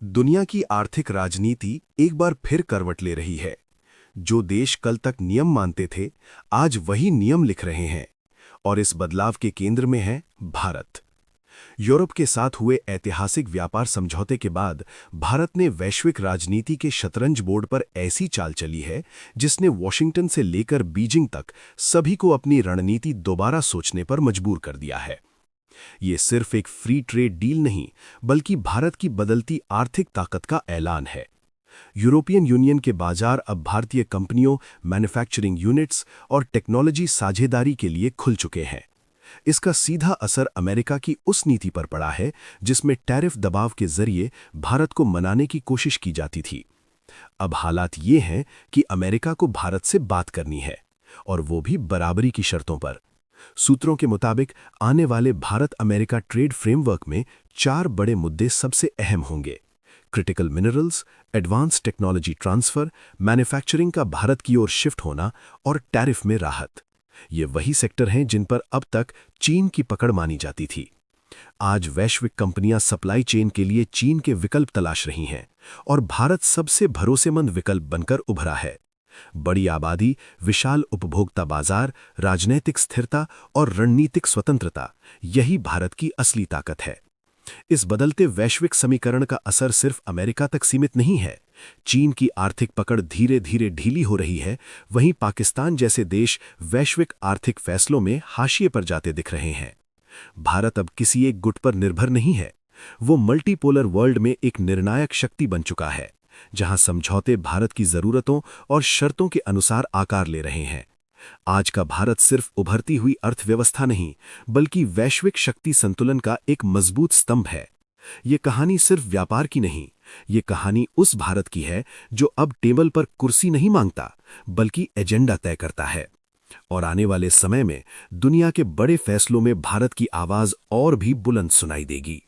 दुनिया की आर्थिक राजनीति एक बार फिर करवट ले रही है। जो देश कल तक नियम मानते थे, आज वही नियम लिख रहे हैं। और इस बदलाव के केंद्र में है भारत। यूरोप के साथ हुए ऐतिहासिक व्यापार समझौते के बाद भारत ने वैश्विक राजनीति के शतरंज बोर्ड पर ऐसी चाल चली है जिसने वॉशिंगटन से लेकर बीजिंग तक सभी को अपनी रणनीति दोबारा सोचने पर मजबूर कर दिया है। ये सिर्फ एक फ्री ट्रेड डील नहीं, बल्कि भारत की बदलती आर्थिक ताकत का ऐलान है। यूरोपियन यूनियन के बाजार अब भारतीय कंपनियों, मैन्युफैक्चरिंग यूनिट्स और टेक्नोलॉजी साझेदारी के लिए खुल चुके हैं। इसका सीधा असर अमेरिका की उस नीति पर पड़ा है जिसमें टैरिफ दबाव के जरिए भारत को मनाने की कोशिश की जाती थी। अब हालात ये हैं कि अमेरिका को भारत से बात करनी है, और वो भी बराबरी की शर्तों पर। सूत्रों के मुताबिक आने वाले भारत अमेरिका ट्रेड फ्रेमवर्क में 4 बड़े मुद्दे सबसे अहम होंगे: critical minerals, advance technology transfer, manufacturing का भारत की ओर शिफ्ट होना और टैरिफ में राहत। ये वही सेक्टर हैं जिन पर अब तक चीन की पकड़ मानी जाती थी। आज वैश्विक कंपनियां सप्लाई चेन के लिए चीन के विकल्प तलाश रही हैं, और भारत सबसे भरोसेमंद विकल्प बनकर उभरा है। बड़ी आबादी, विशाल उपभोक्ता बाजार, राजनैतिक स्थिरता और रणनीतिक स्वतंत्रता, यही भारत की असली ताकत है। इस बदलते वैश्विक समीकरण का असर सिर्फ अमेरिका तक सीमित नहीं है। चीन की आर्थिक पकड़ धीरे धीरे ढीली हो रही है, वहीं पाकिस्तान जैसे देश वैश्विक आर्थिक फैसलों में हाशिए पर जाते दिख रहे हैं। भारत अब किसी एक गुट पर निर्भर नहीं है। वो मल्टीपोलर वर्ल्ड में एक निर्णायक शक्ति बन चुका है, जहां समझौते भारत की जरूरतों और शर्तों के अनुसार आकार ले रहे हैं। आज का भारत सिर्फ उभरती हुई अर्थव्यवस्था नहीं, बल्कि वैश्विक शक्ति संतुलन का एक मजबूत स्तंभ है। ये कहानी सिर्फ व्यापार की नहीं, ये कहानी उस भारत की है जो अब टेबल पर कुर्सी नहीं मांगता, बल्कि एजेंडा तय करता है। और आने वाले समय में दुनिया के बड़े फैसलों में भारत की आवाज और भी बुलंद सुनाई देगी।